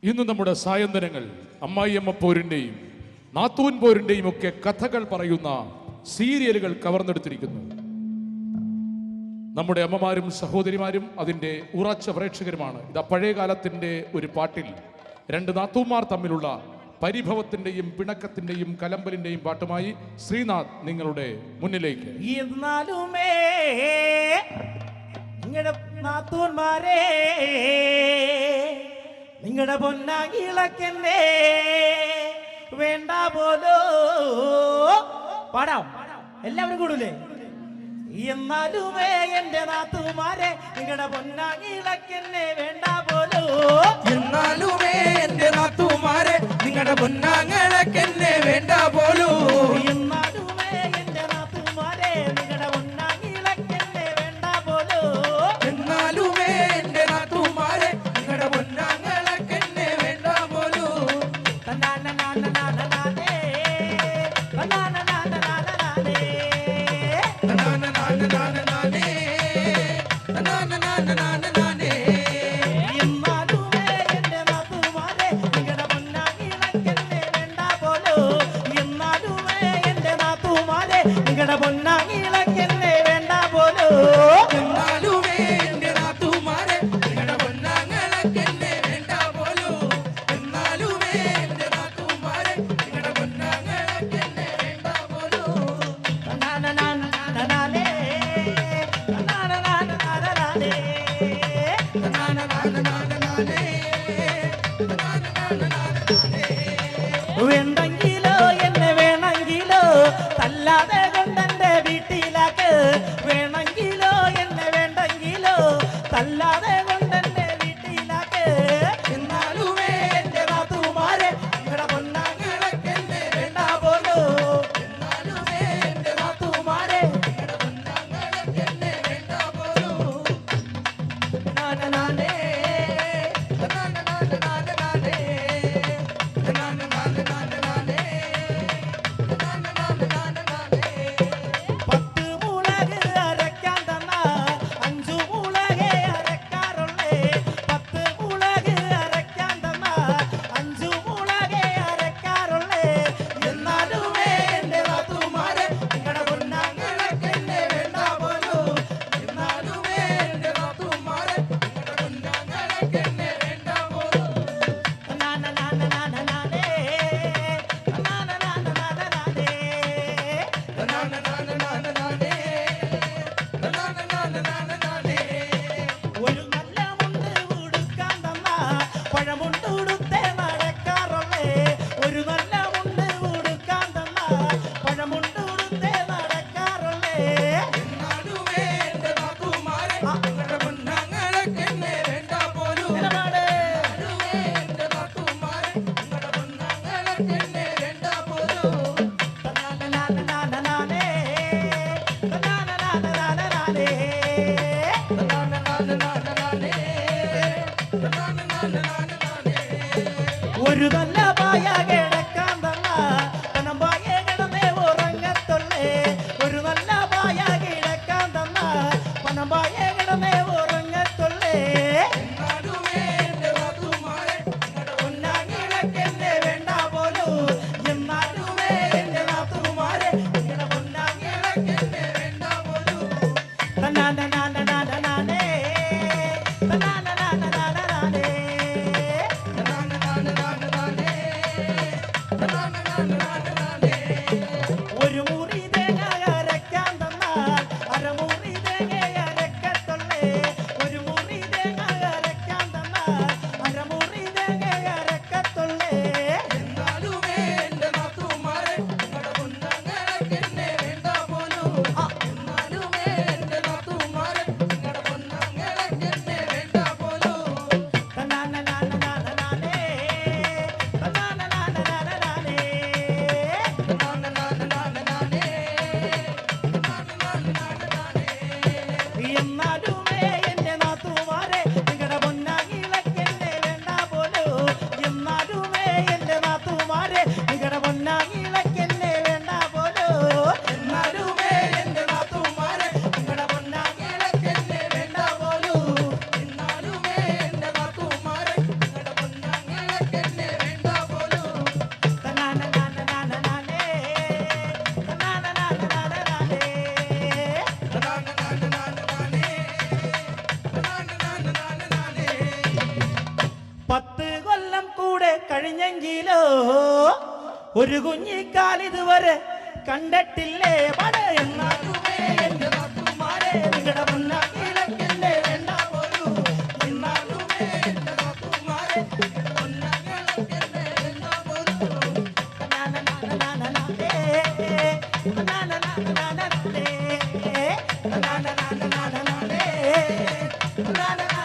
ഇന്ന് നമ്മുടെ സായന്തനങ്ങൾ അമ്മായിയമ്മ പോരിൻ്റെയും നാത്തൂൻ പോരിൻ്റെയും ഒക്കെ കഥകൾ പറയുന്ന സീരിയലുകൾ കവർന്നെടുത്തിരിക്കുന്നു. നമ്മുടെ അമ്മമാരും സഹോദരിമാരും അതിൻ്റെ ഉറച്ച പ്രേക്ഷകരുമാണ്. ഇതാ പഴയ കാലത്തിൻ്റെ ഒരു പാട്ടിൽ രണ്ട് നാത്തൂന്മാർ തമ്മിലുള്ള പരിഭവത്തിൻ്റെയും പിണക്കത്തിൻ്റെയും കലമ്പലിൻ്റെയും പാട്ടുമായി ശ്രീനാഥ് നിങ്ങളുടെ മുന്നിലേക്ക്. എന്നാലുമേ നിങ്ങളുടെ നാത്തൂന്മാരെ നിങ്ങളുടെ പൊന്നാകിളക്കന്നെ വേണ്ട പോലോ പാടാം, എല്ലാവരും കൂടൂലേ? എന്നാലുമേ എന്റെ നാത്തൂമാരെ നിങ്ങളുടെ പൊന്നാകിളക്കന്നെ വേണ്ട പോലോ. എന്നാലുമേ എന്റെ നാത്തൂമാരെ നിങ്ങളുടെ പൊന്നാങ്ങളക്കെന്നെ വേണ്ട പോലൂ. എന്നാലുമേ എന്റെ നാത്തൂമാരെ നിങ്ങളുടെ പൊന്നാകിളക്കന്നെ വേണ്ട പോലോ. എന്നാലുമേ എന്റെ നാത്തൂമാരെ നിങ്ങളുടെ പൊന്നാങ്ങളക്കെന്നെ വേണ്ട പോലൂ. തന്നാനനാനനാനനാനേ, തന്നാനനാനനാനനാനേ, തനാനനാനനാനനാനേ, തനാനനാനനാനനാനേ. എന്നാലുമേ എന്റെ നാത്തൂമാരെ നിങ്ങളുടെ പൊന്നാകിളക്കന്നെ വേണ്ട പോലോ. എന്നാലുമേ എന്റെ നാത്തൂമാരെ നിങ്ങളുടെ പൊന്നാകിളക്കന്നെ വേണ്ട പോലോ. എന്നാലുമേ എന്റെ നാത്തൂമാരെ നിങ്ങളുടെ പൊന്നാങ്ങളക്കെന്നെ വേണ്ട പോലൂ. എന്നാലുമേ എന്റെ നാത്തൂമാരെ നിങ്ങളുടെ പൊന്നാങ്ങളക്കെന്നെ വേണ്ട പോലൂ. തന്നാനനാനനാനനാനേ, തന്നാനനാനനാനനാനേ, തനാനനാനനാനനാനേ, തനാനനാനനാനനാനേ. വേണ്ടെങ്കിലോ എന്നെ വേണമെങ്കിലോ തല്ലാതെ കൊണ്ടെന്റെ വീട്ടിലാക്ക്. വേണമെങ്കിലോ എന്നെ വേണ്ടെങ്കിലോ തല്ലാതെ കൊണ്ടെന്റെ വീട്ടിലാക്ക്. എന്നാലുമേ എന്റെ നാത്തൂമാരെ നിങ്ങളുടെ പൊന്നാകിളക്കന്നെ വേണ്ട പോലോ. എന്നാലുമേ എന്റെ നാത്തൂമാരെ നിങ്ങളുടെ പൊന്നാങ്ങളക്കെന്നെ വേണ്ട പോലൂ. നാനനാനേ, തനാനനാനനാനനാനേ, തനാനനാനനാനനാനേ, തനാനനാനനാനനാനേ. 10 മുളക് അരയ്ക്കാൻ തന്നാ 5 മുളകേ അരക്കാറുള്ളേ. 10 മുളക് അരയ്ക്കാൻ തന്നാ 5 മുളകേ അരക്കാറുള്ളേ. എന്നാലുമേ എന്റെ നാത്തൂമാരെ നിങ്ങളുടെ പൊന്നാകിളക്കന്നെ വേണ്ട പോലോ. എന്നാലുമേ എന്റെ നാത്തൂമാരെ നിങ്ങളുടെ പൊന്നാങ്ങളക്കെന്നെ വേണ്ട പോലൂ. നാനനാനനാനനാനേ, നാനനാനനാനനാനേ. തനാനനാനനാനനാനേ, തനാനനാനനാനനാനേ. ഒരു നല്ല മുണ്ട് ഉടുക്കാൻ തന്നാ പഴമുണ്ട് ഉടുത്തേ നടക്കാറുള്ളേ. ഒരു നല്ല മുണ്ട് ഉടുക്കാൻ തന്നാ പഴമുണ്ട് ഉടുത്തേ നടക്കാറുള്ളേ. എന്നാലുമേ എന്റെ നാത്തൂമാരെ നിങ്ങളുടെ പൊന്നാങ്ങളക്കെന്നെ വേണ്ട പോലൂ. നിലപാട് എന്നാലുമേ എന്റെ നാത്തൂമാരെ നിങ്ങളുടെ പൊന്നാങ്ങളക്കെന്നെ വേണ്ട പോലൂ. തനാനനാനനാനനാനേ, തനാനനാനനാനനാനേ. തനാനനാനനാനനാനേ, തനാനനാനനാനനാനേ. ഒരു നല്ല പായ കിടക്കാൻ തന്നാ പണം പായ കിടന്നേ ഉറങ്ങത്തുള്ളേ. ഒരു നല്ല പായ കിടക്കാൻ തന്നാ പണം പായ കിടന്നേ ഉറങ്ങത്തുള്ളേ. എന്നാലുമേ എന്റെ നാത്തൂമാരെ നിങ്ങളുടെ പൊന്നാകിളക്കന്നെ വേണ്ട പോലോ. എന്നാലുമേ എന്റെ നാത്തൂമാരെ നിങ്ങളുടെ പൊന്നാകിളക്കന്നെ വേണ്ട പോലോ. തന്നാനനാനനാനനാനേ, തന്നാനനാനനാനനാനേ. തനാനനാനനാനനാനേ, 10 കൊല്ലം കൂടെ കഴിഞ്ഞെങ്കിലോ ഒരു കുഞ്ഞിക്കാൽ ഇതുവരെ കണ്ടിട്ടില്ലേ പടേ എന്നാലുമേ എന്റെ നാത്തുമാരെ നിങ്ങളുടെ പൊന്നാക്കിളക്കല്ലേ വേണ്ട പോരൂ എന്നാലുമേ എന്റെ നാത്തുമാരെ നിങ്ങളുടെ പൊന്നാക്കിളക്കല്ലേ വേണ്ട പോരൂ na na na na na